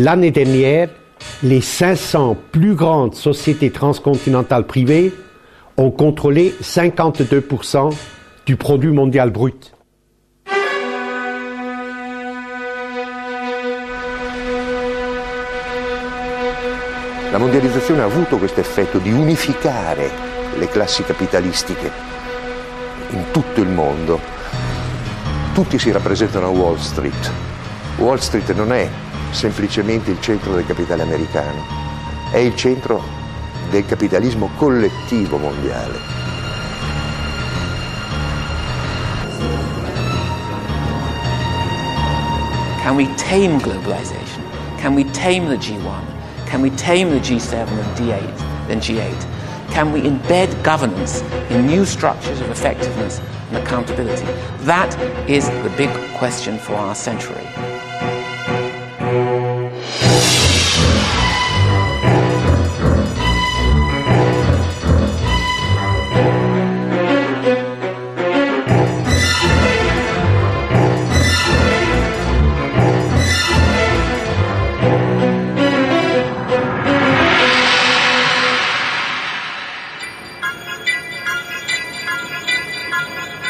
L'année dernière, les 500 plus grandes sociétés transcontinentales privées ont contrôlé 52% du produit mondial brut. La mondializzazione ha avuto questo effetto di unificare le classi capitalistiche in tutto il mondo. Tutti si rappresentano a Wall Street. Wall Street non è semplicemente il centro del capitale americano, è il centro del capitalismo collettivo mondiale. Can we tame globalization? Can we tame the G1? Can we tame the G7 and D8 and G8? Can we embed governance in new structures of effectiveness and accountability? That is the big question for our century.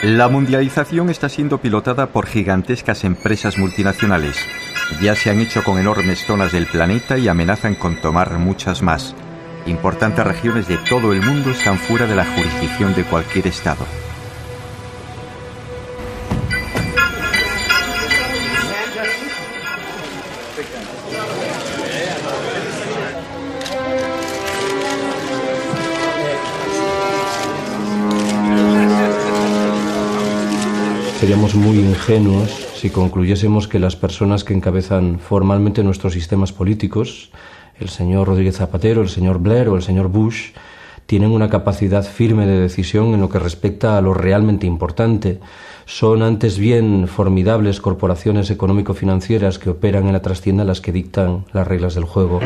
La mundialización está siendo pilotada por gigantescas empresas multinacionales. Ya se han hecho con enormes zonas del planeta y amenazan con tomar muchas más. Importantes regiones de todo el mundo están fuera de la jurisdicción de cualquier Estado. Seríamos muy ingenuos si concluyésemos que las personas que encabezan formalmente nuestros sistemas políticos, el señor Rodríguez Zapatero, el señor Blair o el señor Bush, tienen una capacidad firme de decisión en lo que respecta a lo realmente importante. Son antes bien formidables corporaciones económico-financieras que operan en la trastienda las que dictan las reglas del juego.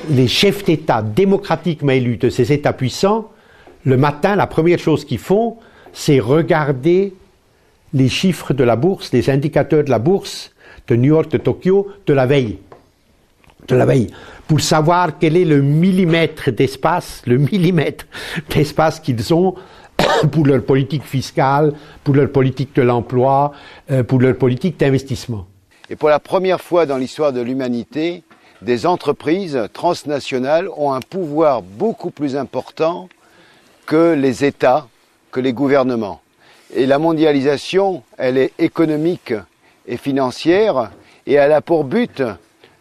Les chefs d'État démocratiquement élus de ces États puissants, le matin, la première chose qu'ils font, c'est regarder les chiffres de la bourse, les indicateurs de la bourse de New York, de Tokyo, de la veille, pour savoir quel est le millimètre d'espace qu'ils ont pour leur politique fiscale, pour leur politique de l'emploi, pour leur politique d'investissement. Et pour la première fois dans l'histoire de l'humanité, des entreprises transnationales ont un pouvoir beaucoup plus important que les États, que les gouvernements. Et la mondialisation, elle est économique et financière et elle a pour but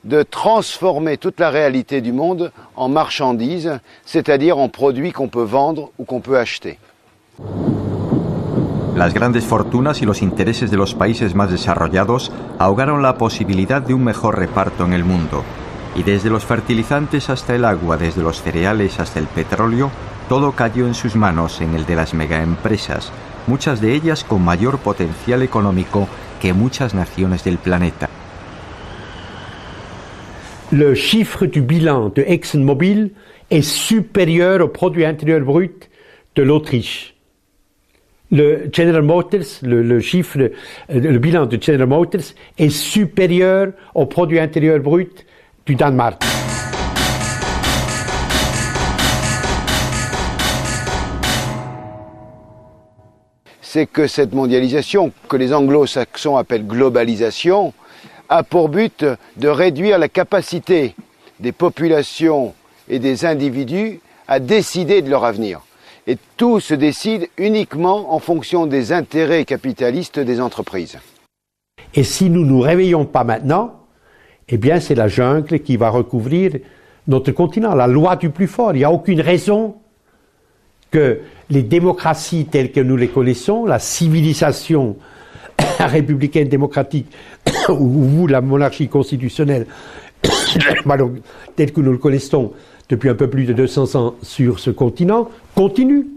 de transformer toute la réalité du monde en marchandises, c'est-à-dire en produits qu'on peut vendre ou qu'on peut acheter. Las grandes fortunas y los intereses de los países más desarrollados ahogaron la posibilidad de un mejor reparto en el mundo. Y desde los fertilizantes hasta el agua, desde los cereales hasta el petróleo, todo cayó en sus manos, en el de las megaempresas, muchas de ellas con mayor potencial económico que muchas naciones del planeta. Le chiffre du bilan de ExxonMobil est supérieur au produit intérieur brut de l'Autriche. Le General Motors, le bilan de General Motors est supérieur au produit intérieur brut du Danemark. C'est que cette mondialisation, que les anglo-saxons appellent globalisation, a pour but de réduire la capacité des populations et des individus à décider de leur avenir. Et tout se décide uniquement en fonction des intérêts capitalistes des entreprises. Et si nous ne nous réveillons pas maintenant, eh bien c'est la jungle qui va recouvrir notre continent, la loi du plus fort. Il n'y a aucune raison que les démocraties telles que nous les connaissons, la civilisation républicaine démocratique ou la monarchie constitutionnelle telle que nous le connaissons depuis un peu plus de 200 ans sur ce continent, continue.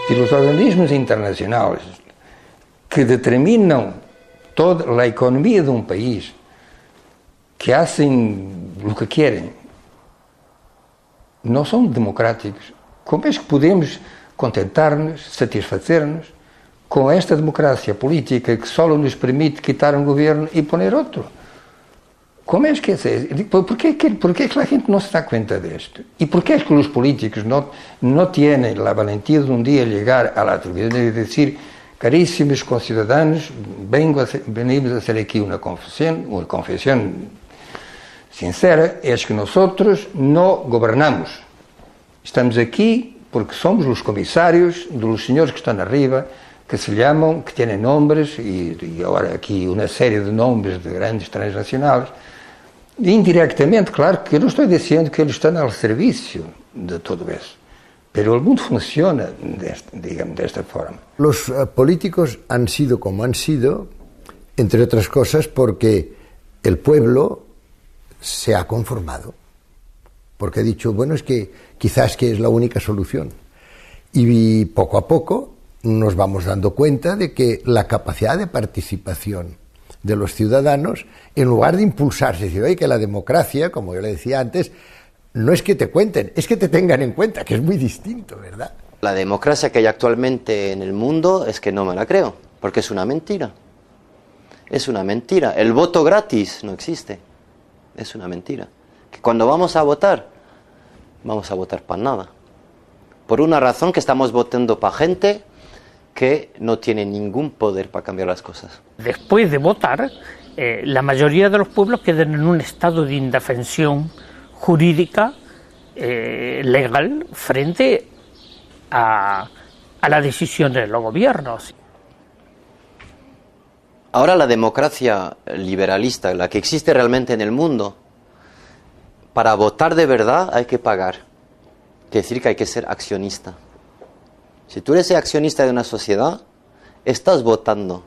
Si los organismos internacionales que determinan toda la economía de un país, que hacen lo que quieren, no son democráticos, ¿cómo es que podemos contentar-nos, satisfazer-nos com esta democracia política que só nos permite quitar um governo e poner outro? Como é que é? ¿Por qué que la gente no se da cuenta de esto? ¿Y por qué es que los políticos no tienen la valentía de un día llegar a la televisión y decir, carísimos conciudadanos, venimos a hacer aquí una confesión sincera, es que nosotros no gobernamos. Estamos aquí porque somos los comisarios de los señores que están arriba, que se llaman, que tienen nombres, y ahora aquí una serie de nombres de grandes transnacionales. Indirectamente, claro, que eu não estou dizendo que eles estão ao serviço de todo isso, pero el mundo funciona, digamos, de esta forma. Los políticos han sido como han sido, entre otras cosas, porque el pueblo se ha conformado, porque ha dicho, bueno, es que quizás que es la única solución. Y poco a poco nos vamos dando cuenta de que la capacidad de participación de los ciudadanos, en lugar de impulsarse, decir, oye, que la democracia, como yo le decía antes, no es que te cuenten, es que te tengan en cuenta, que es muy distinto, ¿verdad? La democracia que hay actualmente en el mundo es que no me la creo, porque es una mentira. Es una mentira. El voto gratis no existe. Es una mentira. Que cuando vamos a votar para nada. Por una razón, que estamos votando para gente que no tiene ningún poder para cambiar las cosas. Después de votar, la mayoría de los pueblos quedan en un estado de indefensión jurídica, legal, frente a las decisiones de los gobiernos. Ahora la democracia liberalista, la que existe realmente en el mundo, para votar de verdad hay que pagar. Quiere decir que hay que ser accionista. Si tú eres accionista de una sociedad, estás votando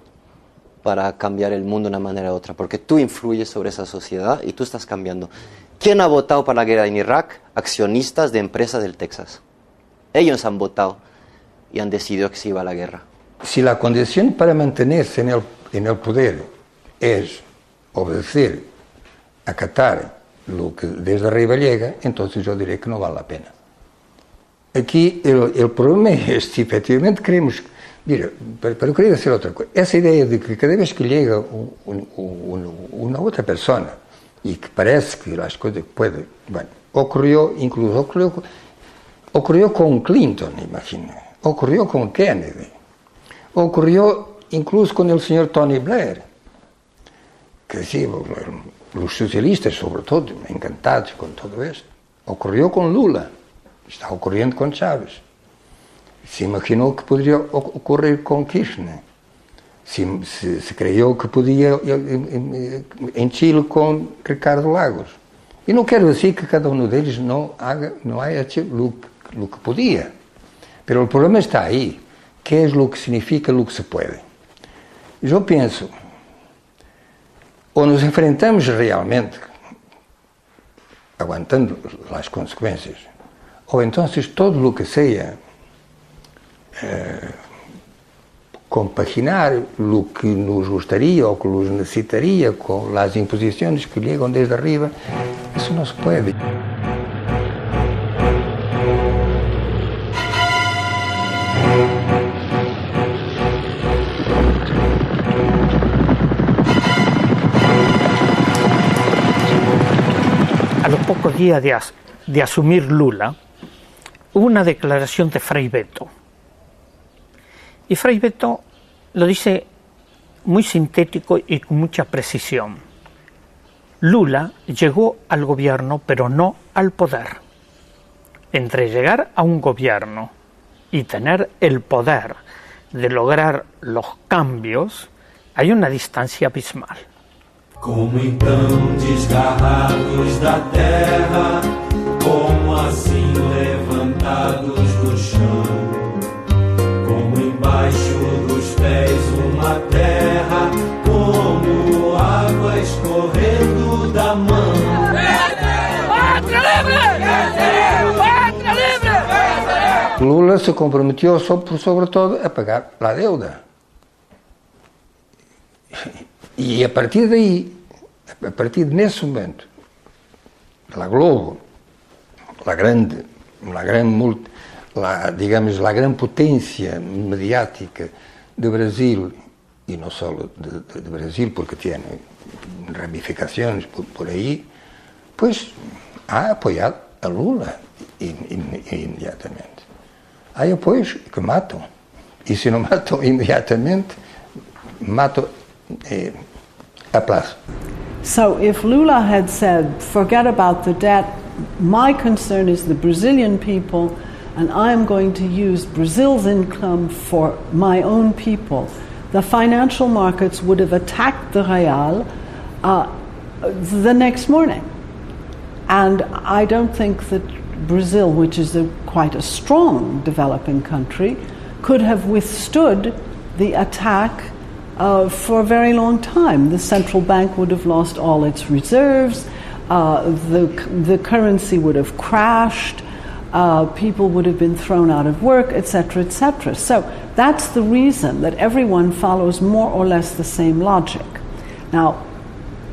para cambiar el mundo de una manera u otra, porque tú influyes sobre esa sociedad y tú estás cambiando. ¿Quién ha votado para la guerra en Irak? Accionistas de empresas del Texas. Ellos han votado y han decidido que se iba a la guerra. Si la condición para mantenerse en el poder es obedecer, acatar lo que desde arriba llega, entonces yo diré que no vale la pena. Aquí el problema es si efectivamente queremos... Mira, pero quería decir otra cosa. Esa idea de que cada vez que llega una otra persona y que parece que las cosas pueden... Bueno, ocurrió con Clinton, imagina. Ocurrió con Kennedy. Ocurrió incluso con el señor Tony Blair. Que sí, los socialistas sobre todo, encantados con todo esto. Ocurrió con Lula. Está ocurriendo con Chávez. Se imaginou que poderia ocorrer com Kirchner. Se creyó que podía en Chile con Ricardo Lagos. E não quero dizer que cada um deles não haya hecho lo que podía. Pero el problema está ahí. ¿Qué es lo que significa lo que se puede? Yo pienso, o nos enfrentamos realmente, aguantando las consecuencias, o entonces todo lo que sea compaginar lo que nos gustaría o que nos necesitaría con las imposiciones que llegan desde arriba, eso no se puede. A los pocos días de asumir Lula, hubo una declaración de Frei Betto. Y Frei Betto lo dice muy sintético y con mucha precisión. Lula llegó al gobierno, pero no al poder. Entre llegar a un gobierno y tener el poder de lograr los cambios, hay una distancia abismal. Como então desgarrados da terra, como assim levantados do chão, como embaixo dos pés uma terra, como água escorrendo da mão. Pátria livre! Pátria livre! Lula se comprometió sobre todo a pagar la deuda. E a partir daí, a partir nesse momento, a Globo, a gran potência mediática de Brasil, e não só de Brasil, porque tem ramificações por aí, pois ha apoiado a Lula imediatamente. Há apoios que matam, e se não matam imediatamente, matam a prazo. So if Lula had said, forget about the debt, my concern is the Brazilian people, and I am going to use Brazil's income for my own people, the financial markets would have attacked the real the next morning. And I don't think that Brazil, which is quite a strong developing country, could have withstood the attack for a very long time. The central bank would have lost all its reserves, the currency would have crashed, people would have been thrown out of work, etc., etc. So that's the reason that everyone follows more or less the same logic. Now,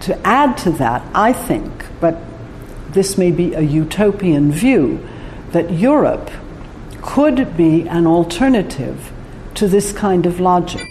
to add to that, I think, but this may be a utopian view, that Europe could be an alternative to this kind of logic.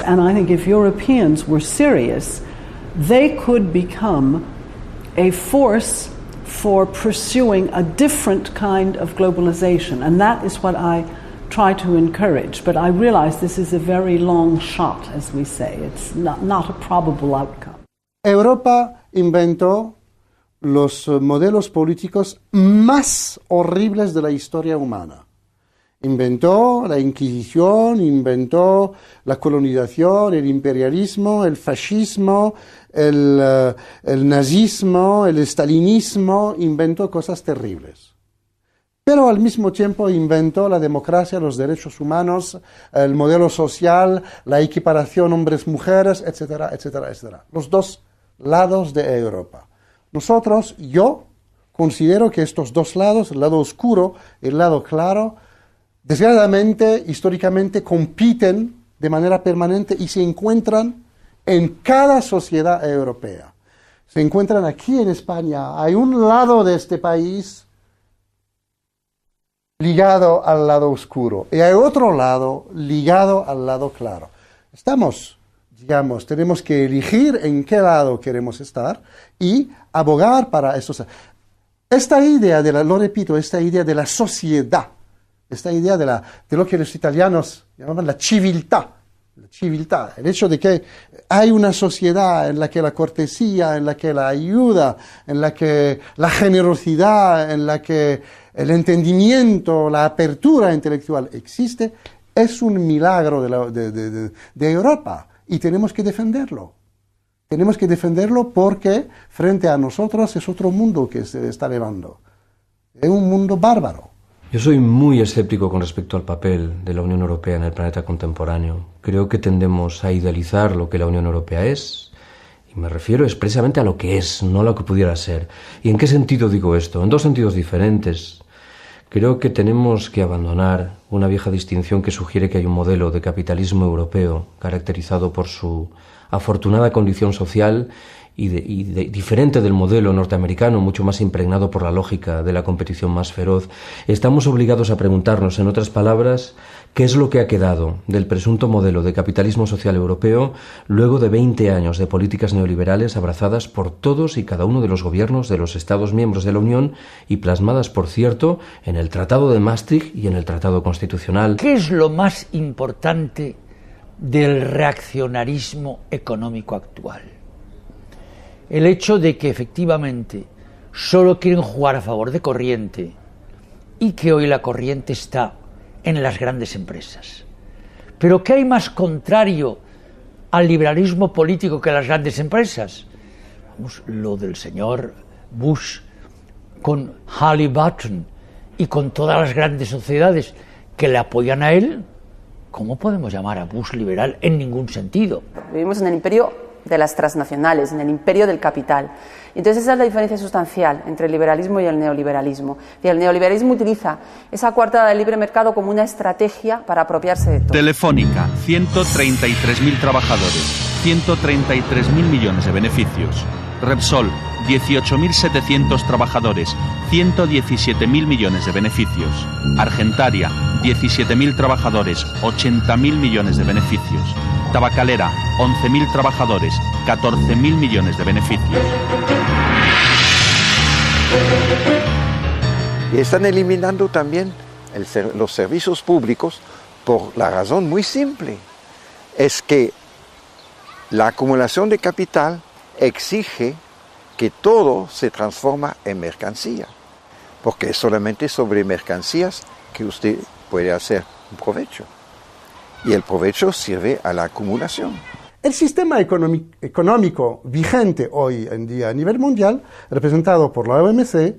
And I think if Europeans were serious, they could become a force for pursuing a different kind of globalization. And that is what I try to encourage. But I realize this is a very long shot, as we say. It's not a probable outcome. Europa inventó los modelos políticos más horribles de la historia humana. Inventó la Inquisición, inventó la colonización, el imperialismo, el fascismo, el nazismo, el stalinismo, inventó cosas terribles. Pero al mismo tiempo inventó la democracia, los derechos humanos, el modelo social, la equiparación hombres-mujeres, etcétera, etcétera, etcétera. Los dos lados de Europa. Nosotros, yo considero que estos dos lados, el lado oscuro y el lado claro, desgraciadamente, históricamente, compiten de manera permanente y se encuentran en cada sociedad europea. Se encuentran aquí en España. Hay un lado de este país ligado al lado oscuro y hay otro lado ligado al lado claro. Tenemos que elegir en qué lado queremos estar y abogar para eso. Esta idea lo repito, esta idea de la sociedad, esta idea de lo que los italianos llamaban la civiltà, el hecho de que hay una sociedad en la que la cortesía, en la que la ayuda, en la que la generosidad, en la que el entendimiento, la apertura intelectual existe, es un milagro de Europa y tenemos que defenderlo. Tenemos que defenderlo porque frente a nosotros es otro mundo que se está elevando. Es un mundo bárbaro. Yo soy muy escéptico con respecto al papel de la Unión Europea en el planeta contemporáneo. Creo que tendemos a idealizar lo que la Unión Europea es, y me refiero expresamente a lo que es, no a lo que pudiera ser. ¿Y en qué sentido digo esto? En dos sentidos diferentes. Creo que tenemos que abandonar una vieja distinción que sugiere que hay un modelo de capitalismo europeo caracterizado por su afortunada condición social y diferente del modelo norteamericano, mucho más impregnado por la lógica de la competición más feroz. Estamos obligados a preguntarnos, en otras palabras, qué es lo que ha quedado del presunto modelo de capitalismo social europeo luego de 20 años de políticas neoliberales abrazadas por todos y cada uno de los gobiernos de los Estados miembros de la Unión y plasmadas, por cierto, en el Tratado de Maastricht y en el Tratado Constitucional. ¿Qué es lo más importante del reaccionarismo económico actual? El hecho de que efectivamente solo quieren jugar a favor de corriente y que hoy la corriente está en las grandes empresas. Pero ¿qué hay más contrario al liberalismo político que las grandes empresas? Vamos, lo del señor Bush con Halliburton y con todas las grandes sociedades que le apoyan a él, ¿cómo podemos llamar a Bush liberal? En ningún sentido. Vivimos en el imperio de las transnacionales, en el imperio del capital. Entonces esa es la diferencia sustancial entre el liberalismo y el neoliberalismo. El neoliberalismo utiliza esa coartada del libre mercado como una estrategia para apropiarse de todo. Telefónica, 133.000 trabajadores, 133.000 millones de beneficios. Repsol, 18.700 trabajadores, 117.000 millones de beneficios. Argentaria, 17.000 trabajadores, 80.000 millones de beneficios. Tabacalera, 11.000 trabajadores, 14.000 millones de beneficios. Y están eliminando también los servicios públicos por la razón muy simple. Es que la acumulación de capital exige que todo se transforma en mercancía, porque es solamente sobre mercancías que usted puede hacer un provecho, y el provecho sirve a la acumulación. El sistema económico vigente hoy en día a nivel mundial, representado por la OMC,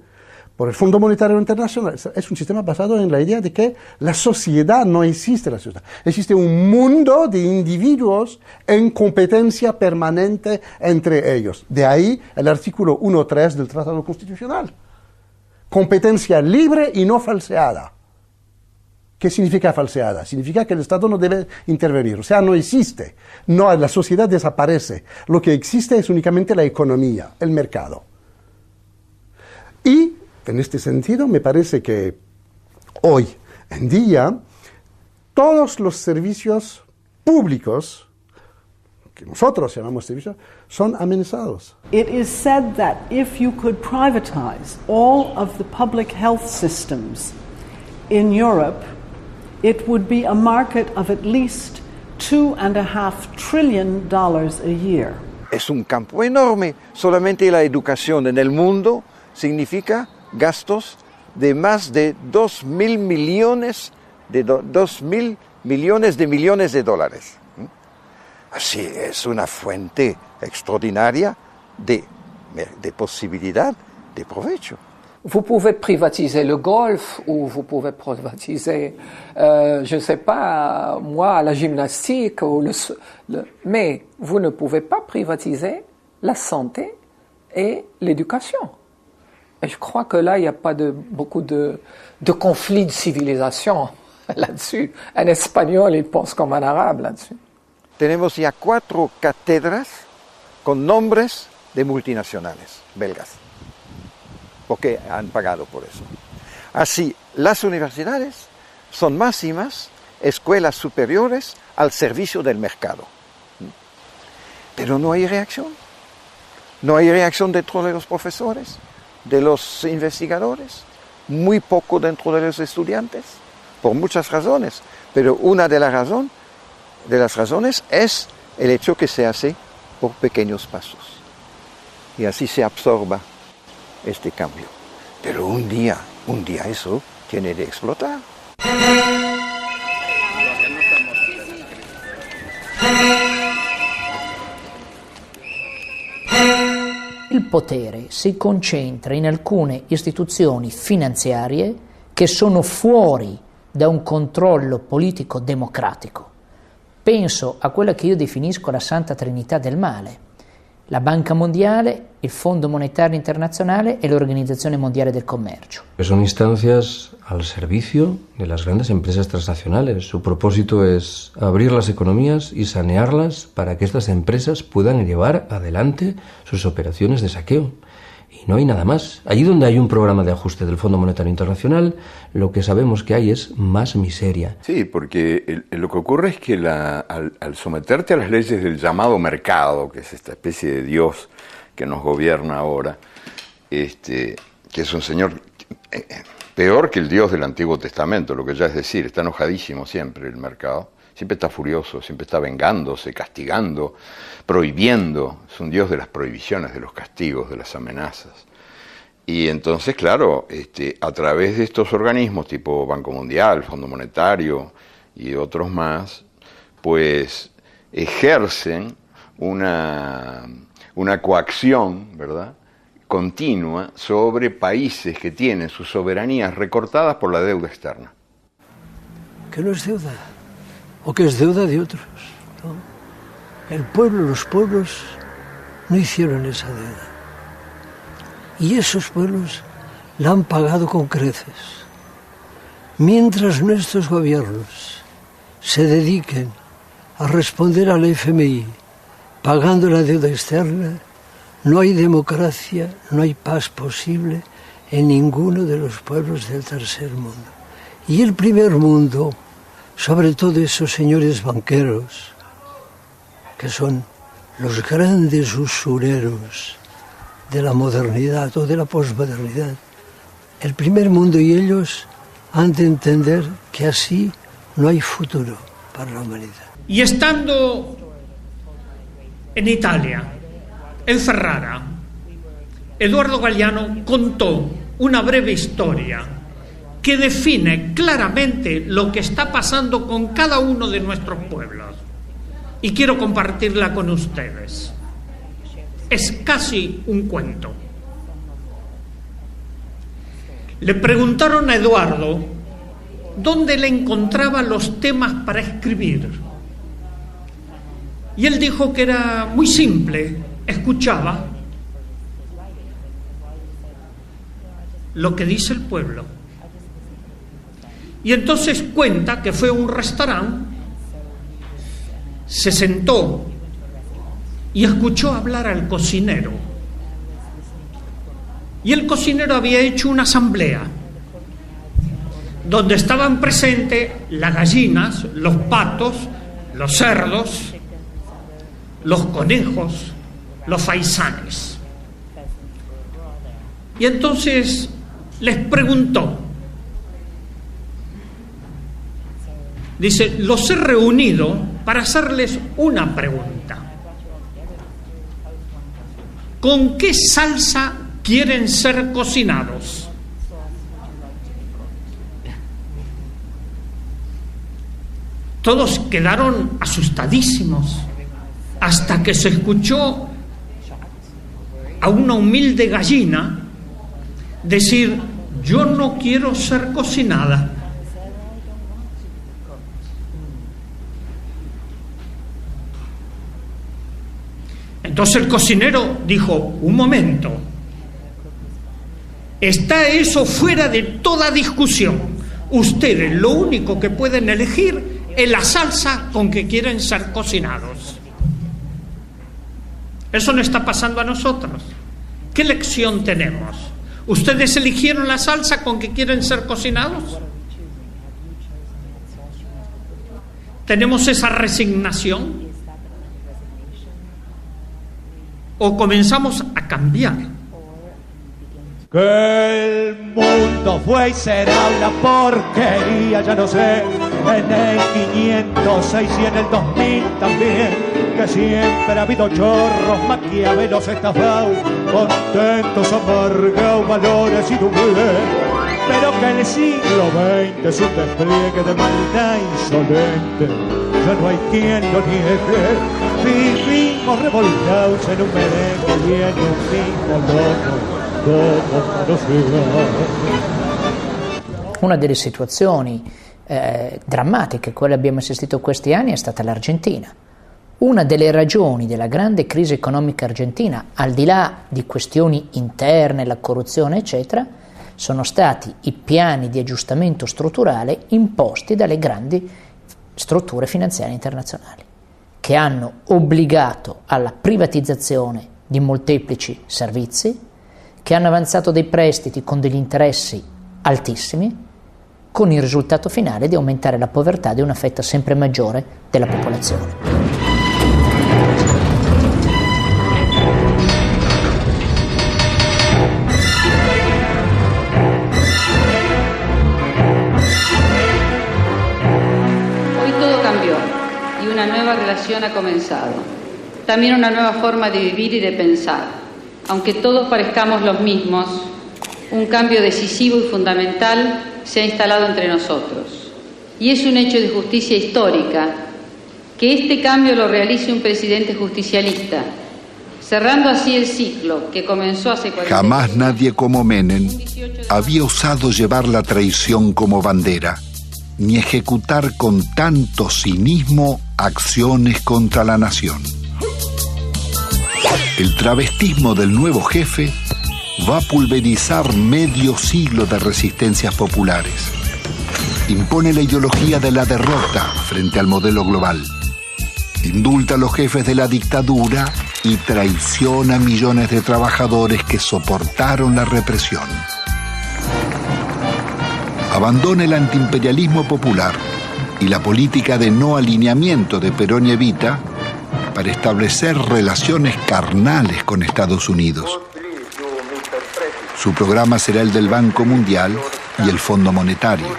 por el Fondo Monetario Internacional, es un sistema basado en la idea de que la sociedad no existe, la sociedad. Existe un mundo de individuos en competencia permanente entre ellos. De ahí el artículo 1.3 del Tratado Constitucional. Competencia libre y no falseada. ¿Qué significa falseada? Significa que el Estado no debe intervenir, o sea, no existe. No, la sociedad desaparece. Lo que existe es únicamente la economía, el mercado. Y en este sentido, me parece que hoy en día todos los servicios públicos, que nosotros llamamos servicios, son amenazados. It is said that if you could privatize all of the public health systems in Europe, it would be a market of at least $2.5 trillion a year. Es un campo enorme. Solamente la educación en el mundo significa gastos de más de 2.000 millones de millones de dólares. Así es una fuente extraordinaria de posibilidad de provecho. Vous pouvez privatiser le golf ou vous pouvez privatiser, je ne sais pas, moi, la gymnastique, ou mais vous ne pouvez pas privatiser la santé et l'éducation. Et je crois que là, il n'y a pas beaucoup de conflits de civilisation là-dessus. Un espagnol, il pense comme un arabe là-dessus. Tenemos ya 4 cátedras con nombres de multinacionales belgas, porque han pagado por eso. Así, las universidades son más y más escuelas superiores al servicio del mercado. Pero no hay reacción. No hay reacción dentro de los profesores, de los investigadores, muy poco dentro de los estudiantes, por muchas razones. Pero una de las razones es el hecho que se hace por pequeños pasos. Y así se absorba este cambio. Pero un día eso tiene de explotar. Il potere si concentra in alcune istituzioni finanziarie che sono fuori da un controllo politico democratico. Penso a quella che io definisco la Santa Trinità del male: la Banca Mondiale, il Fondo Monetario Internacional y la Organización Mundial del Comercio. Son instancias al servicio de las grandes empresas transnacionales. Su propósito es abrir las economías y sanearlas para que estas empresas puedan llevar adelante sus operaciones de saqueo. Y no hay nada más. Allí donde hay un programa de ajuste del Fondo Monetario Internacional, lo que sabemos que hay es más miseria. Sí, porque lo que ocurre es que al someterte a las leyes del llamado mercado, que es esta especie de Dios que nos gobierna ahora, que es un señor peor que el Dios del Antiguo Testamento, lo que ya es decir, está enojadísimo siempre el mercado, siempre está furioso, siempre está vengándose, castigando, prohibiendo. Es un Dios de las prohibiciones, de los castigos, de las amenazas. Y entonces, claro, a través de estos organismos tipo Banco Mundial, Fondo Monetario y otros más, pues ejercen una coacción, ¿verdad?, continua sobre países que tienen sus soberanías recortadas por la deuda externa. Que no es deuda, o que es deuda de otros, ¿no? El pueblo, los pueblos no hicieron esa deuda. Y esos pueblos la han pagado con creces. Mientras nuestros gobiernos se dediquen a responder al FMI pagando la deuda externa, no hay democracia, no hay paz posible en ninguno de los pueblos del tercer mundo. Y el primer mundo, sobre todo esos señores banqueros, que son los grandes usureros de la modernidad o de la posmodernidad, el primer mundo y ellos han de entender que así no hay futuro para la humanidad. Y estando en Italia, en Ferrara, Eduardo Galeano contó una breve historia que define claramente lo que está pasando con cada uno de nuestros pueblos. Y quiero compartirla con ustedes. Es casi un cuento. Le preguntaron a Eduardo dónde le encontraba los temas para escribir. Y él dijo que era muy simple, escuchaba lo que dice el pueblo. Y entonces cuenta que fue a un restaurante, se sentó y escuchó hablar al cocinero. Y el cocinero había hecho una asamblea donde estaban presentes las gallinas, los patos, los cerdos, los conejos, los faisanes. Y entonces les preguntó, dice, los he reunido para hacerles una pregunta. ¿Con qué salsa quieren ser cocinados? Todos quedaron asustadísimos hasta que se escuchó a una humilde gallina decir, yo no quiero ser cocinada. Entonces el cocinero dijo, un momento, está eso fuera de toda discusión. Ustedes lo único que pueden elegir es la salsa con que quieren ser cocinados. Eso no está pasando a nosotros. ¿Qué lección tenemos? ¿Ustedes eligieron la salsa con que quieren ser cocinados? ¿Tenemos esa resignación? ¿O comenzamos a cambiar? Que el mundo fue y será una porquería, ya no sé, en el 506 y en el 2000 también, que siempre ha habido chorros, maquiavelos estafados, contentos, amargados, valores y doblez, pero que el siglo XX es un despliegue de maldad insolente, ya no hay quien lo niegue, vivimos revolcados en un merengue y en un mismo loco. Una delle situazioni drammatiche a cui abbiamo assistito questi anni è stata l'Argentina. Una delle ragioni della grande crisi economica argentina, al di là di questioni interne, la corruzione eccetera, sono stati i piani di aggiustamento strutturale imposti dalle grandi strutture finanziarie internazionali, che hanno obbligato alla privatizzazione di molteplici servizi, che hanno avanzato dei prestiti con degli interessi altissimi, con il risultato finale di aumentare la povertà di una fetta sempre maggiore della popolazione. Hoy todo cambió y una nueva relación ha comenzado. También una nueva forma de vivir y de pensar. Aunque todos parezcamos los mismos, un cambio decisivo y fundamental se ha instalado entre nosotros. Y es un hecho de justicia histórica que este cambio lo realice un presidente justicialista, cerrando así el ciclo que comenzó hace 40 Jamás nadie como Menem había osado llevar la traición como bandera, ni ejecutar con tanto cinismo acciones contra la nación. El travestismo del nuevo jefe va a pulverizar medio siglo de resistencias populares. Impone la ideología de la derrota frente al modelo global. Indulta a los jefes de la dictadura y traiciona a millones de trabajadores que soportaron la represión. Abandona el antiimperialismo popular y la política de no alineamiento de Perón y Evita para establecer relaciones carnales con Estados Unidos. Su programa será el del Banco Mundial y el Fondo Monetario.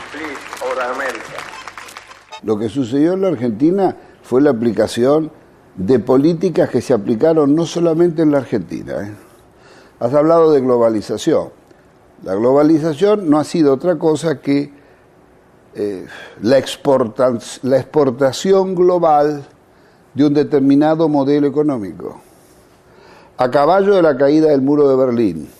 Lo que sucedió en la Argentina fue la aplicación de políticas que se aplicaron no solamente en la Argentina. Has hablado de globalización. La globalización no ha sido otra cosa que la exportación global de un determinado modelo económico. A caballo de la caída del muro de Berlín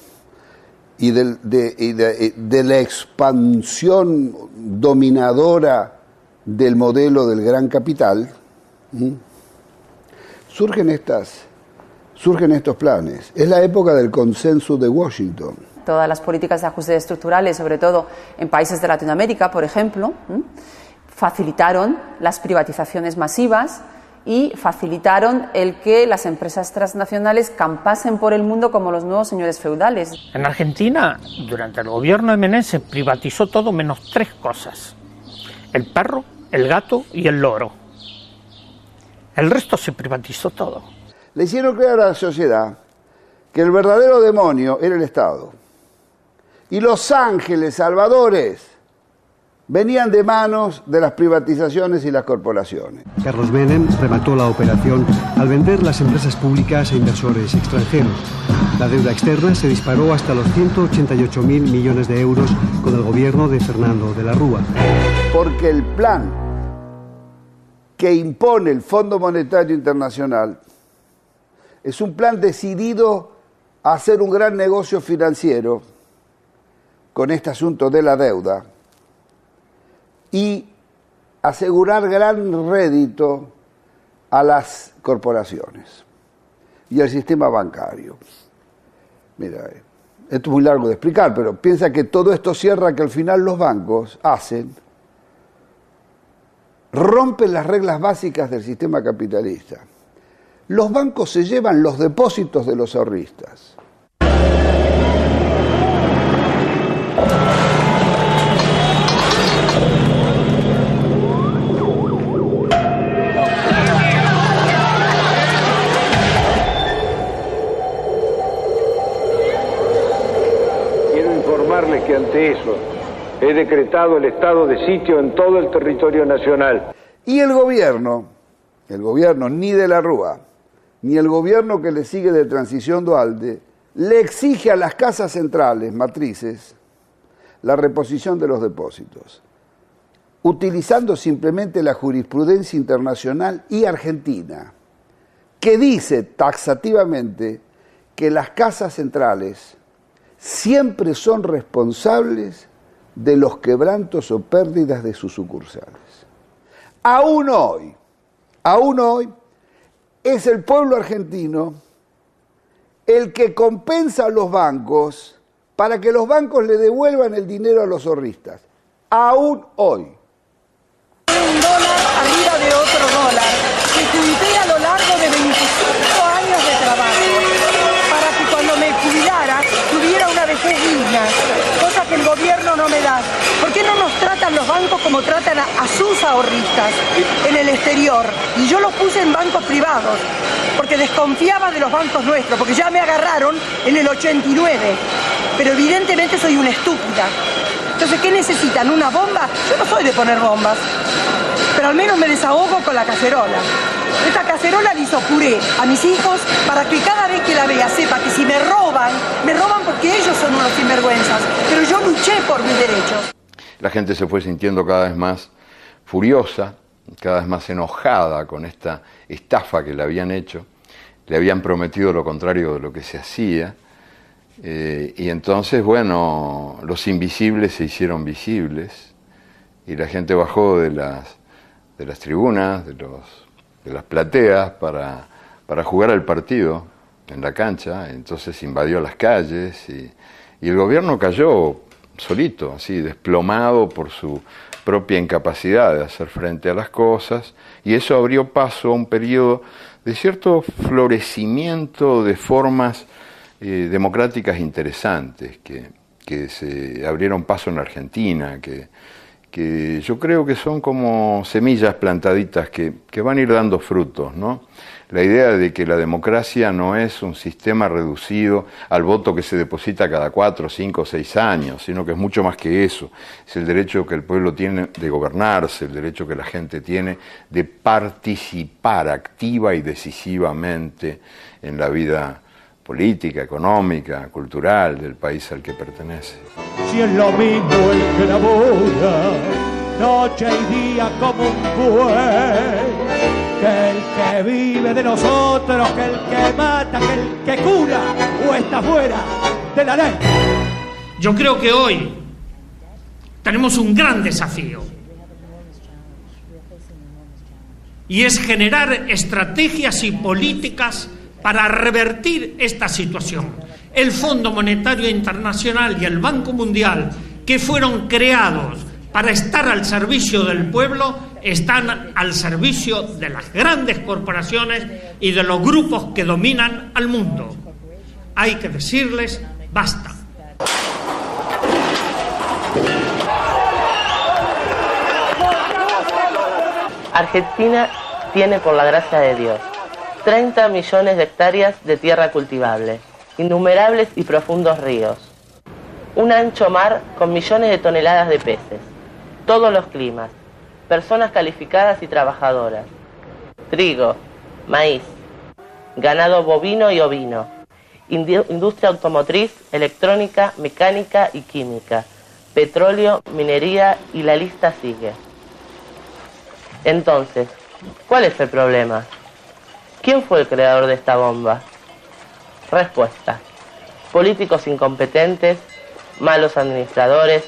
y de la expansión dominadora del modelo del gran capital, surgen estos planes. Es la época del consenso de Washington. Todas las políticas de ajustes estructurales, sobre todo en países de Latinoamérica, por ejemplo, facilitaron las privatizaciones masivas y facilitaron el que las empresas transnacionales campasen por el mundo como los nuevos señores feudales. En Argentina, durante el gobierno de Menem, se privatizó todo menos 3 cosas: el perro, el gato y el loro. El resto se privatizó todo. Le hicieron creer a la sociedad que el verdadero demonio era el Estado. Y los ángeles salvadores venían de manos de las privatizaciones y las corporaciones. Carlos Menem remató la operación al vender las empresas públicas a inversores extranjeros. La deuda externa se disparó hasta los 188.000 millones de euros con el gobierno de Fernando de la Rúa. Porque el plan que impone el Fondo Monetario Internacional es un plan decidido a hacer un gran negocio financiero con este asunto de la deuda y asegurar gran rédito a las corporaciones y al sistema bancario. Mira, esto es muy largo de explicar, pero piensa que todo esto cierra que al final los bancos rompen las reglas básicas del sistema capitalista. Los bancos se llevan los depósitos de los ahorristas. Que ante eso he decretado el estado de sitio en todo el territorio nacional. Y el gobierno ni de la Rúa, ni el gobierno que le sigue de transición Duhalde, le exige a las casas centrales, matrices, la reposición de los depósitos, utilizando simplemente la jurisprudencia internacional y argentina, que dice taxativamente que las casas centrales siempre son responsables de los quebrantos o pérdidas de sus sucursales. Aún hoy, es el pueblo argentino el que compensa a los bancos para que los bancos le devuelvan el dinero a los ahorristas. Aún hoy. Un dólar arriba de otro dólar que junté a lo largo de 25 años de trabajo para que cuando me jubilara tuviera una vejez digna, cosa que el gobierno no me da. ¿Por qué no nos tratan los bancos como tratan a sus ahorristas en el exterior? Y yo los puse en bancos privados, porque desconfiaba de los bancos nuestros, porque ya me agarraron en el 89, pero evidentemente soy una estúpida. Entonces, ¿qué necesitan? ¿Una bomba? Yo no soy de poner bombas, pero al menos me desahogo con la cacerola. Esta cacerola le hizo puré a mis hijos para que cada vez que la vea sepa que si me roban porque ellos son unos sinvergüenzas, pero yo luché por mis derechos. La gente se fue sintiendo cada vez más furiosa, cada vez más enojada con esta estafa que le habían hecho, le habían prometido lo contrario de lo que se hacía. Y entonces, bueno, los invisibles se hicieron visibles y la gente bajó de las tribunas, de las plateas para jugar al partido en la cancha. Entonces invadió las calles y el gobierno cayó solito, así, desplomado por su propia incapacidad de hacer frente a las cosas, y eso abrió paso a un periodo de cierto florecimiento de formas democráticas interesantes que se abrieron paso en la Argentina, que yo creo que son como semillas plantaditas que van a ir dando frutos, ¿no? La idea de que la democracia no es un sistema reducido al voto que se deposita cada 4, 5, 6 años, sino que es mucho más que eso. Es el derecho que el pueblo tiene de gobernarse, el derecho que la gente tiene de participar activa y decisivamente en la vida política, económica, cultural del país al que pertenece. Si es lo mismo el que labora noche y día como un buey, que el que vive de nosotros, que el que mata, que el que cura o está fuera de la ley. Yo creo que hoy tenemos un gran desafío y es generar estrategias y políticas para revertir esta situación. El Fondo Monetario Internacional y el Banco Mundial, que fueron creados para estar al servicio del pueblo, están al servicio de las grandes corporaciones y de los grupos que dominan al mundo. Hay que decirles basta. Argentina tiene, por la gracia de Dios, 30 millones de hectáreas de tierra cultivable, innumerables y profundos ríos, un ancho mar con millones de toneladas de peces, todos los climas, personas calificadas y trabajadoras, trigo, maíz, ganado bovino y ovino, industria automotriz, electrónica, mecánica y química, petróleo, minería y la lista sigue. Entonces, ¿cuál es el problema? ¿Quién fue el creador de esta bomba? Respuesta: políticos incompetentes, malos administradores,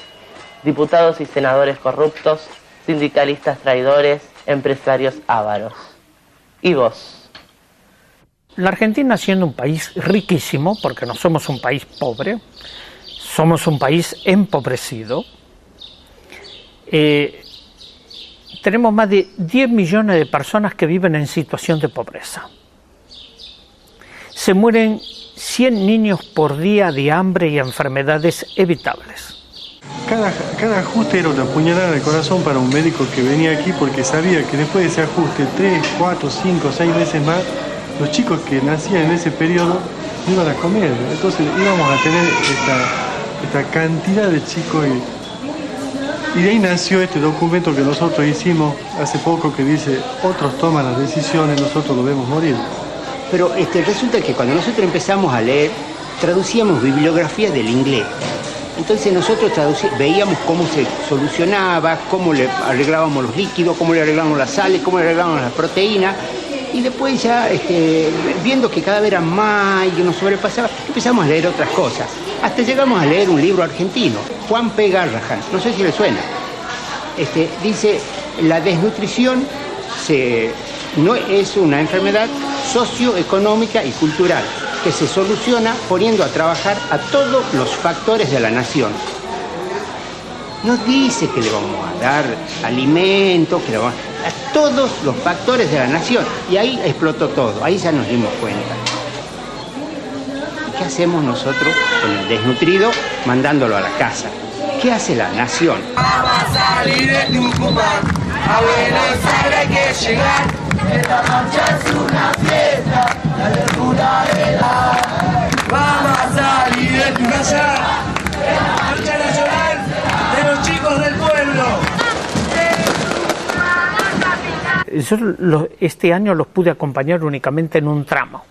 diputados y senadores corruptos, sindicalistas traidores, empresarios ávaros. ¿Y vos? La Argentina, siendo un país riquísimo, porque no somos un país pobre, somos un país empobrecido, tenemos más de 10 millones de personas que viven en situación de pobreza. Se mueren 100 niños por día de hambre y enfermedades evitables. Cada ajuste era una puñalada en el corazón para un médico que venía aquí, porque sabía que después de ese ajuste 3, 4, 5, 6 veces más, los chicos que nacían en ese periodo no iban a comer. Entonces íbamos a tener esta cantidad de chicos y de ahí nació este documento que nosotros hicimos hace poco, que dice: otros toman las decisiones, nosotros lo vemos morir. Pero resulta que cuando nosotros empezamos a leer, traducíamos bibliografía del inglés. Entonces nosotros veíamos cómo se solucionaba, cómo le arreglábamos los líquidos, cómo le arreglábamos las sales, cómo le arreglábamos las proteínas. Y después ya, viendo que cada vez era más y que nos sobrepasaba, empezamos a leer otras cosas. Hasta llegamos a leer un libro argentino, Juan P. Garrahan, no sé si le suena. Dice: la desnutrición no es una enfermedad socioeconómica y cultural que se soluciona poniendo a trabajar a todos los factores de la nación. Nos dice que le vamos a dar alimento, que le vamos a todos los factores de la nación. Y ahí explotó todo, ahí ya nos dimos cuenta. ¿Qué hacemos nosotros con el desnutrido mandándolo a la casa? ¿Qué hace la nación? Vamos a salir de Tucumán, a Buenos Aires hay que llegar. Esta marcha es una fiesta, la locura de la... Vamos a salir de tu casa, la marcha nacional de los chicos del pueblo. Yo este año los pude acompañar únicamente en un tramo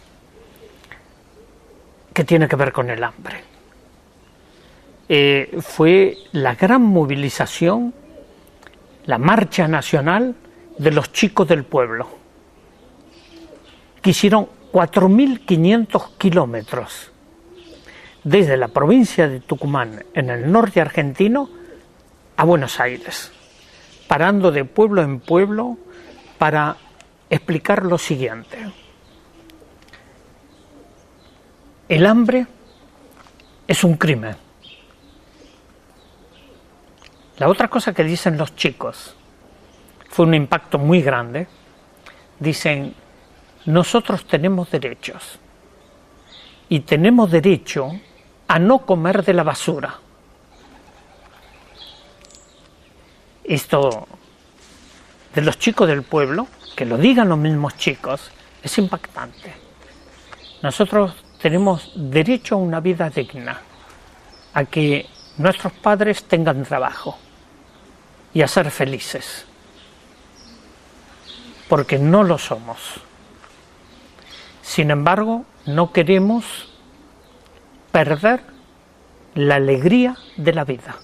que tiene que ver con el hambre. Fue la gran movilización, la marcha nacional de los chicos del pueblo, que hicieron 4.500 kilómetros desde la provincia de Tucumán, en el norte argentino, a Buenos Aires, parando de pueblo en pueblo para explicar lo siguiente. El hambre es un crimen. La otra cosa que dicen los chicos fue un impacto muy grande. Dicen, nosotros tenemos derechos y tenemos derecho a no comer de la basura. Esto de los chicos del pueblo, que lo digan los mismos chicos, es impactante. Nosotros tenemos derecho a una vida digna, a que nuestros padres tengan trabajo y a ser felices, porque no lo somos. Sin embargo, no queremos perder la alegría de la vida.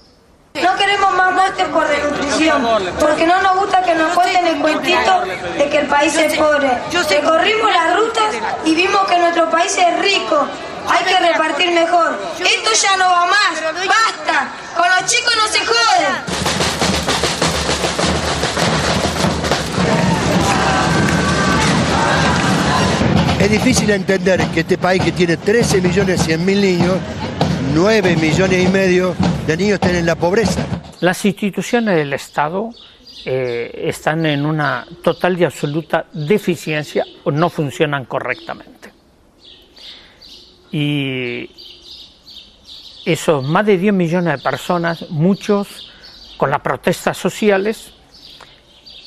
No queremos más muertes por desnutrición, porque no nos gusta que nos cuenten el cuentito de que el país es pobre. Recorrimos las rutas y vimos que nuestro país es rico. Hay que repartir mejor. Esto ya no va más. ¡Basta! Con los chicos no se jode. Es difícil entender que este país que tiene 13.100.000 niños, 9,5 millones de niños estén en la pobreza. Las instituciones del Estado están en una total y absoluta deficiencia o no funcionan correctamente. Y esos más de 10 millones de personas, muchos con las protestas sociales,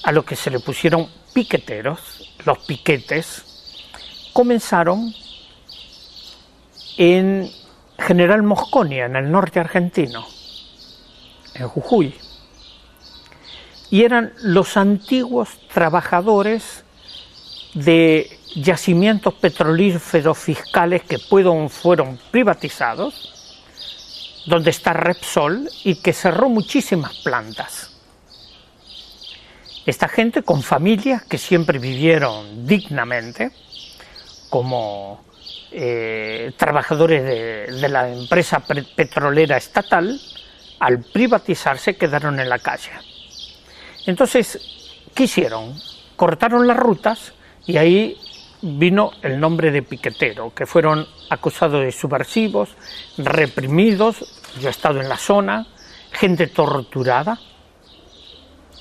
a lo que se le pusieron piqueteros, los piquetes, comenzaron en General Mosconia, en el norte argentino, en Jujuy, y eran los antiguos trabajadores de yacimientos petrolíferos fiscales que fueron privatizados, donde está Repsol y que cerró muchísimas plantas. Esta gente con familias que siempre vivieron dignamente, como trabajadores de la empresa petrolera estatal, al privatizarse quedaron en la calle. Entonces, ¿qué hicieron? Cortaron las rutas y ahí vino el nombre de piquetero, que fueron acusados de subversivos, reprimidos. Yo he estado en la zona, gente torturada,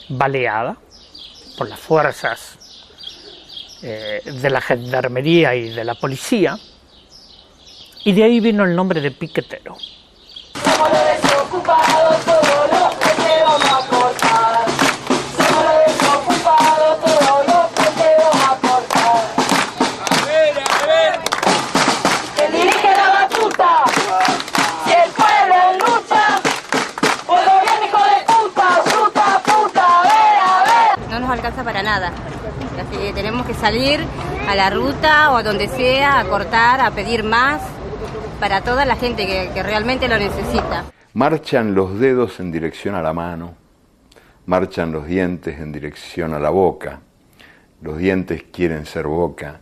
baleada por las fuerzas de la gendarmería y de la policía, y de ahí vino el nombre de piquetero. Somos los desocupados, todos los que te vamos a cortar. Somos los desocupados, todos los que te vamos a cortar. A ver. ¿Quién dirige la batuta? Si el pueblo lucha, por gobierno hijo de puta, puta, a ver. No nos alcanza para nada. Así que tenemos que salir a la ruta o a donde sea, a cortar, a pedir más para toda la gente que realmente lo necesita. Marchan los dedos en dirección a la mano, marchan los dientes en dirección a la boca, los dientes quieren ser boca,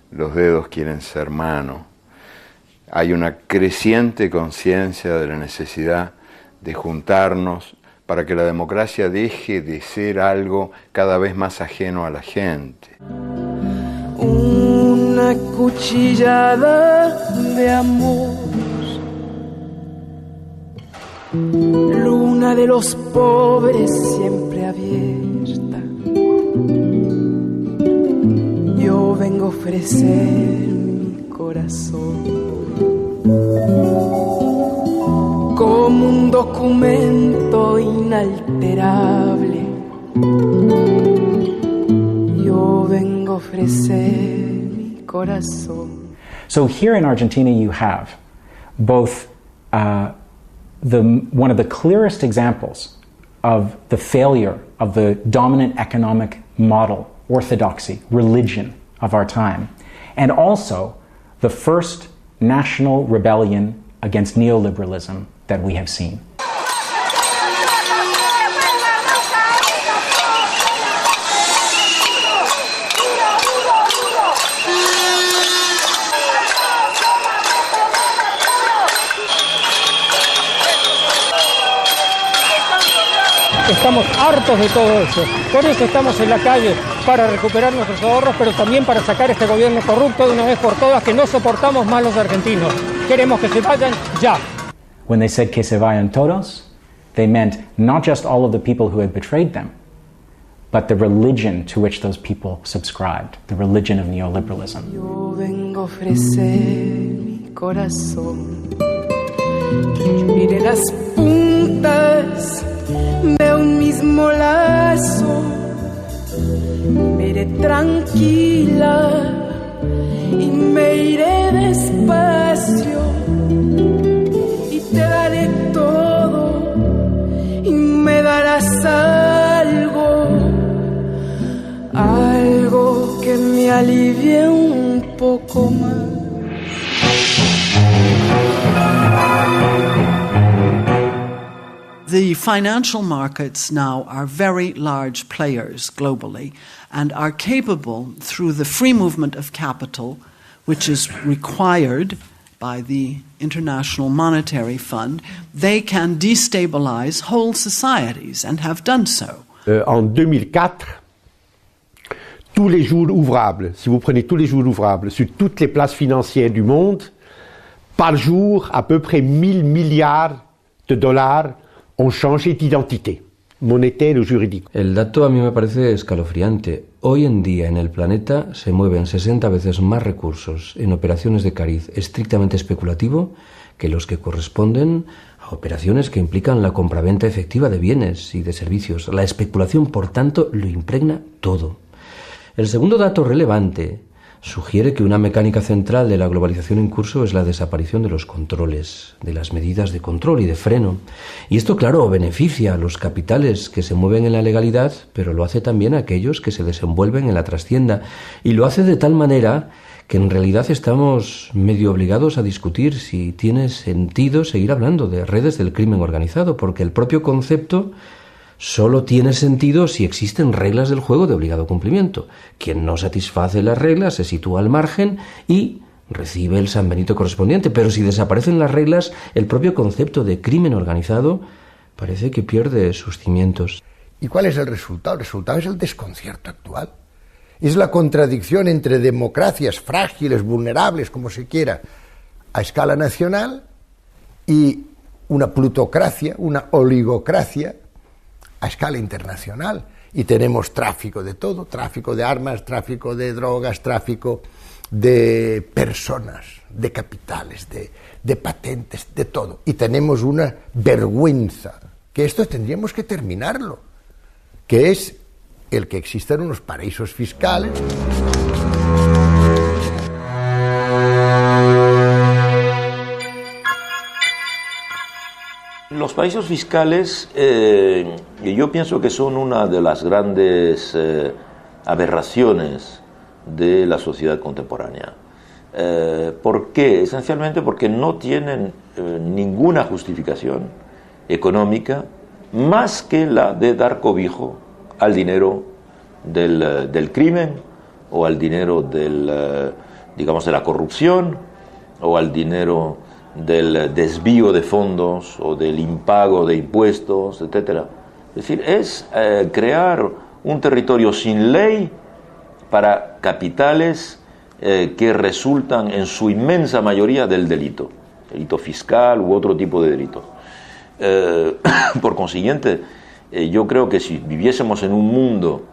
los dedos quieren ser mano. Hay una creciente conciencia de la necesidad de juntarnos para que la democracia deje de ser algo cada vez más ajeno a la gente. Una cuchillada de amor, luna de los pobres siempre abierta. Yo vengo a ofrecer mi corazón como un documento inalterable. Yo vengo a ofrecer mi corazón. So here in Argentina you have both one of the clearest examples of the failure of the dominant economic model, orthodoxy, religion of our time, and also the first national rebellion against neoliberalism that we have seen. Estamos hartos de todo eso. Por eso estamos en la calle, para recuperar nuestros ahorros, pero también para sacar este gobierno corrupto de una vez por todas, que no soportamos más los argentinos. Queremos que se vayan ya. When they said que se vayan todos, they meant not just all of the people who had betrayed them, but the religion to which those people subscribed, the religion of neoliberalism. Yo vengo a ofrecer mi corazón. Mire las puntas de un mismo lazo. Me iré tranquila y me iré despacio y te daré todo y me darás algo que me alivie un poco más. The financial markets now are very large players globally and are capable, through the free movement of capital, which is required by the International Monetary Fund, they can destabilize whole societies and have done so. En 2004, tous les jours ouvrables, si vous prenez tous les jours ouvrables sur toutes les places financières du monde, par jour, à peu près 1000 milliards de dollars ont changé d'identité, monétaire ou juridique. El dato a mí me parece escalofriante. Hoy en día en el planeta se mueven 60 veces más recursos en operaciones de cariz estrictamente especulativo que los que corresponden a operaciones que implican la compraventa efectiva de bienes y de servicios. La especulación, por tanto, lo impregna todo. El segundo dato relevante sugiere que una mecánica central de la globalización en curso es la desaparición de los controles, de las medidas de control y de freno. Y esto, claro, beneficia a los capitales que se mueven en la legalidad, pero lo hace también a aquellos que se desenvuelven en la trastienda. Y lo hace de tal manera que en realidad estamos medio obligados a discutir si tiene sentido seguir hablando de redes del crimen organizado, porque el propio concepto solo tiene sentido si existen reglas del juego de obligado cumplimiento. Quien no satisface las reglas se sitúa al margen y recibe el San Benito correspondiente. Pero si desaparecen las reglas, el propio concepto de crimen organizado parece que pierde sus cimientos. ¿Y cuál es el resultado? El resultado es el desconcierto actual. Es la contradicción entre democracias frágiles, vulnerables, como se quiera, a escala nacional, y una plutocracia, una oligocracia a escala internacional. Y tenemos tráfico de todo, tráfico de armas, tráfico de drogas, tráfico de personas, de capitales, de patentes, de todo. Y tenemos una vergüenza, que esto tendríamos que terminarlo, que es el que existan unos paraísos fiscales. Los paraísos fiscales, yo pienso que son una de las grandes aberraciones de la sociedad contemporánea. ¿Por qué? Esencialmente porque no tienen ninguna justificación económica más que la de dar cobijo al dinero del crimen, o al dinero digamos, de la corrupción, o al dinero del desvío de fondos o del impago de impuestos, etc. Es decir, es crear un territorio sin ley para capitales que resultan en su inmensa mayoría del delito fiscal u otro tipo de delito. Por consiguiente, yo creo que si viviésemos en un mundo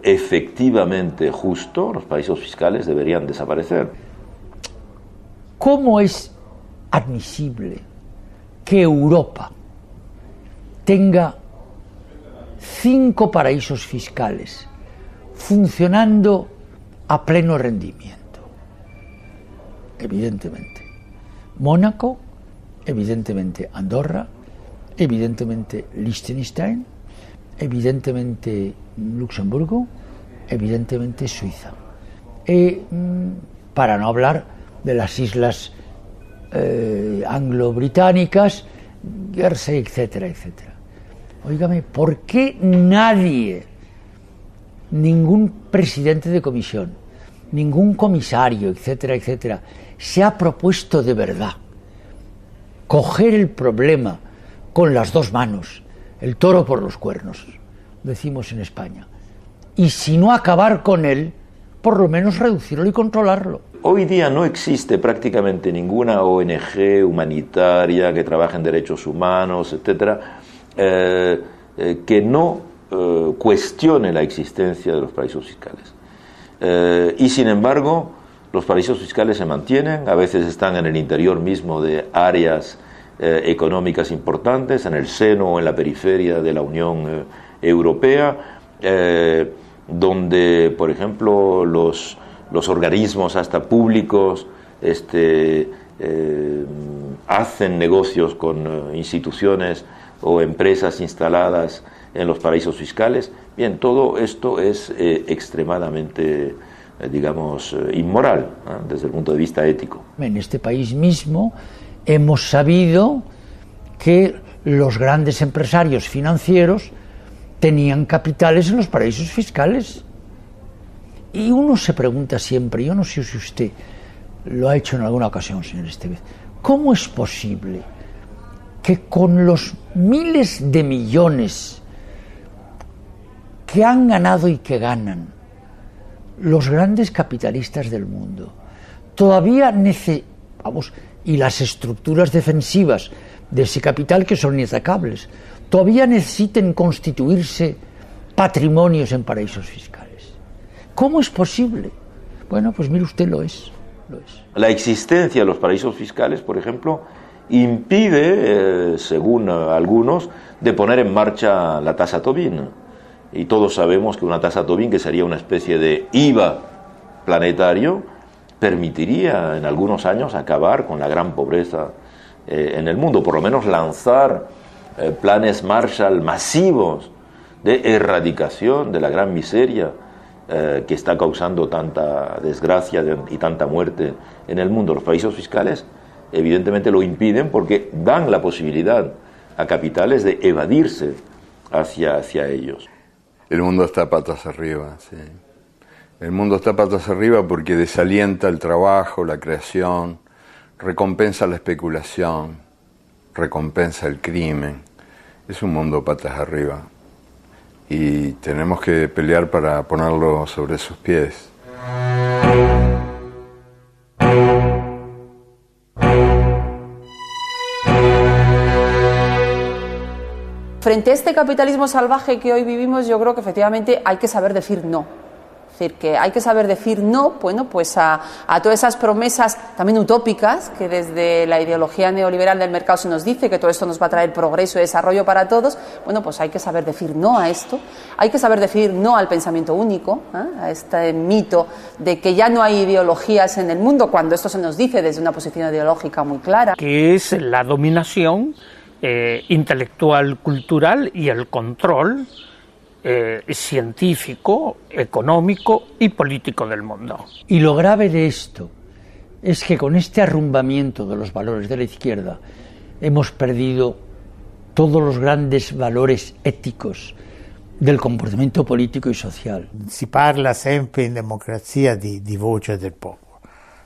efectivamente justo, los paraísos fiscales deberían desaparecer. ¿Cómo es admisible que Europa tenga 5 paraísos fiscales funcionando a pleno rendimiento? Evidentemente Mónaco, evidentemente Andorra, evidentemente Liechtenstein, evidentemente Luxemburgo, evidentemente Suiza. Para no hablar de las islas anglo-británicas, Guernsey, etcétera, etcétera. Óigame, ¿por qué nadie, ningún presidente de comisión, ningún comisario, etcétera, etcétera, se ha propuesto de verdad coger el problema con las dos manos, el toro por los cuernos, decimos en España. Y si no acabar con él, por lo menos reducirlo y controlarlo. Hoy día no existe prácticamente ninguna ONG humanitaria que trabaje en derechos humanos, etcétera, que no cuestione la existencia de los paraísos fiscales. Y sin embargo, los paraísos fiscales se mantienen, a veces están en el interior mismo de áreas económicas importantes, en el seno o en la periferia de la Unión Europea, donde, por ejemplo, los organismos hasta públicos hacen negocios con instituciones o empresas instaladas en los paraísos fiscales. Bien, todo esto es extremadamente, digamos, inmoral, ¿eh? Desde el punto de vista ético. En este país mismo hemos sabido que los grandes empresarios financieros tenían capitales en los paraísos fiscales. Y uno se pregunta siempre, yo no sé si usted lo ha hecho en alguna ocasión, señor Estevez, ¿cómo es posible que con los miles de millones que han ganado y que ganan los grandes capitalistas del mundo, todavía y las estructuras defensivas de ese capital que son inatacables, todavía necesiten constituirse patrimonios en paraísos fiscales? ¿Cómo es posible? Bueno, pues mire usted, lo es. La existencia de los paraísos fiscales, por ejemplo, impide, según algunos, de poner en marcha la tasa Tobin. Y todos sabemos que una tasa Tobin, que sería una especie de IVA planetario, permitiría en algunos años acabar con la gran pobreza en el mundo, por lo menos lanzar planes Marshall masivos de erradicación de la gran miseria que está causando tanta desgracia y tanta muerte en el mundo. Los paraísos fiscales evidentemente lo impiden porque dan la posibilidad a capitales de evadirse hacia ellos. El mundo está patas arriba, sí. El mundo está patas arriba porque desalienta el trabajo, la creación, recompensa la especulación, recompensa el crimen. Es un mundo patas arriba. Y tenemos que pelear para ponerlo sobre sus pies. Frente a este capitalismo salvaje que hoy vivimos, yo creo que efectivamente hay que saber decir no. Es decir, que hay que saber decir no, bueno, pues a todas esas promesas también utópicas que desde la ideología neoliberal del mercado se nos dice que todo esto nos va a traer progreso y desarrollo para todos. Bueno, pues hay que saber decir no a esto, hay que saber decir no al pensamiento único, a este mito de que ya no hay ideologías en el mundo, cuando esto se nos dice desde una posición ideológica muy clara. Que es la dominación intelectual, cultural y el control científico, económico y político del mundo. Y lo grave de esto es que con este arrumbamiento de los valores de la izquierda hemos perdido todos los grandes valores éticos del comportamento politico e social. Si parla sempre in democrazia di voce del popolo,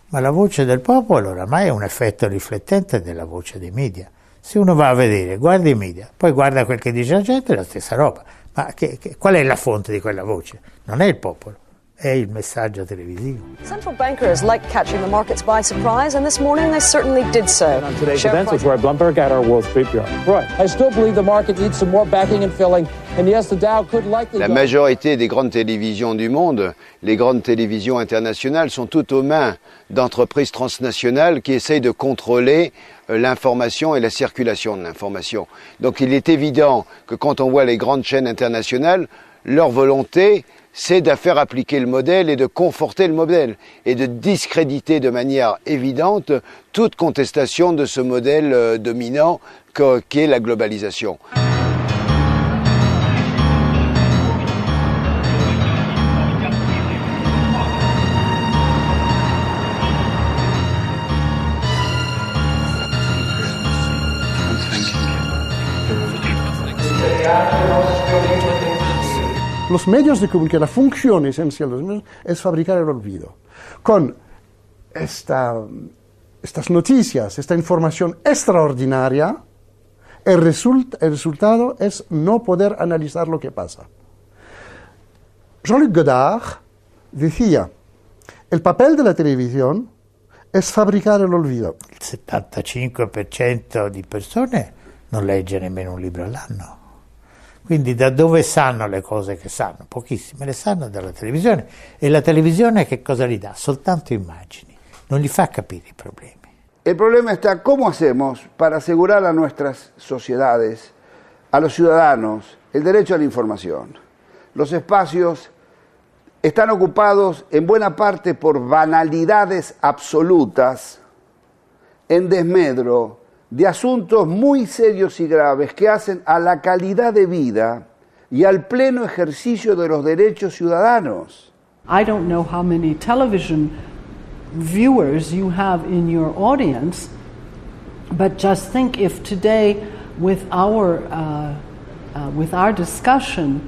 ma la voce del popolo oramai è un effetto riflettente della voce dei media. Se uno va a vedere, guarda i media, poi guarda quel che dice la gente, è la stessa roba. Ma qual è la fonte di quella voce? Non è il popolo, è il messaggio televisivo. Central bankers like catching the markets by surprise, and this morning they certainly did so. On today's events is Roy Blumberg at our Wall Street Bureau. Roy, I still believe the market needs some more backing and filling, and yes, the Dow could likely... La majorité des grandes télévisions du monde, les grandes télévisions internationales, sont toutes aux mains d'entreprises transnationales qui essayent de contrôler l'information et la circulation de l'information. Donc il est évident que quand on voit les grandes chaînes internationales, leur volonté, c'est de faire appliquer le modèle et de conforter le modèle et de discréditer de manière évidente toute contestation de ce modèle dominant qu'est la globalisation. Los medios de comunicación, la función esencial de los medios es fabricar el olvido. Con estas noticias, esta información extraordinaria, El resultado es no poder analizar lo que pasa. Jean-Luc Godard decía, el papel de la televisión es fabricar el olvido. Il 75% di persone non legge nemmeno un libro all'anno. Quindi da dove sanno le cose che sanno? Pochissime le sanno dalla televisione. E la televisione che cosa gli dà? Soltanto immagini. Non gli fa capire i problemi. El problema está cómo hacemos para asegurar a nuestras sociedades, a los ciudadanos, el derecho a la información. Los espacios están ocupados en buena parte por banalidades absolutas, en desmedro de asuntos muy serios y graves que hacen a la calidad de vida y al pleno ejercicio de los derechos ciudadanos. I don't know how many television viewers you have in your audience, but just think if today with our discussion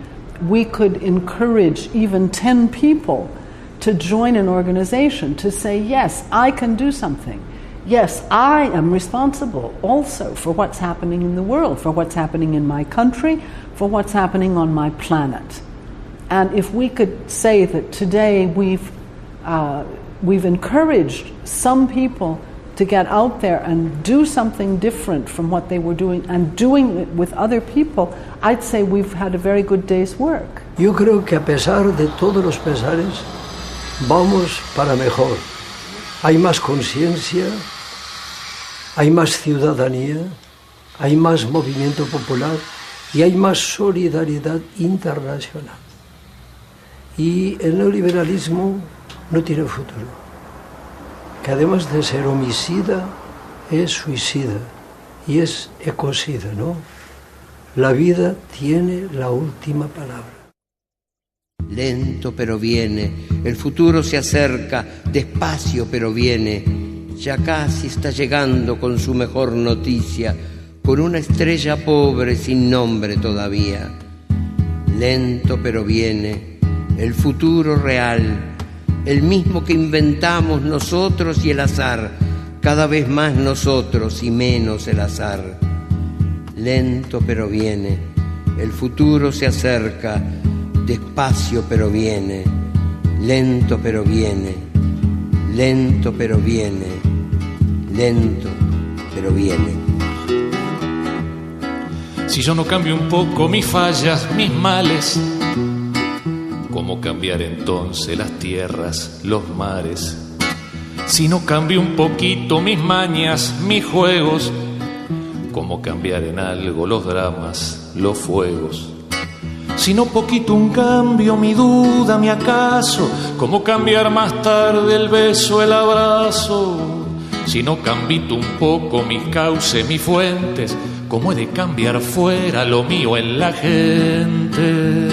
we could encourage even 10 people to join an organization, to say, yes, I can do something. Yes, I am responsible also for what's happening in the world, for what's happening in my country, for what's happening on my planet. And if we could say that today we've encouraged some people to get out there and do something different from what they were doing and doing it with other people, I'd say we've had a very good day's work. Yo creo que a pesar de todos los pesares, vamos para mejor. Hay más conciencia, hay más ciudadanía, hay más movimiento popular y hay más solidaridad internacional. Y el neoliberalismo no tiene futuro, que además de ser homicida, es suicida y es ecocida, ¿no? La vida tiene la última palabra. Lento pero viene, el futuro se acerca, despacio pero viene, ya casi está llegando con su mejor noticia, con una estrella pobre sin nombre todavía. Lento pero viene, el futuro real, el mismo que inventamos nosotros y el azar, cada vez más nosotros y menos el azar. Lento pero viene, el futuro se acerca, despacio pero viene, lento pero viene, lento pero viene, lento pero viene. Si yo no cambio un poco mis fallas, mis males, ¿cómo cambiar entonces las tierras, los mares? Si no cambio un poquito mis mañas, mis juegos, ¿cómo cambiar en algo los dramas, los fuegos? Si no poquito un cambio, mi duda, mi acaso, ¿cómo cambiar más tarde el beso, el abrazo? Si no cambito un poco mis cauces, mis fuentes, ¿cómo he de cambiar fuera lo mío en la gente?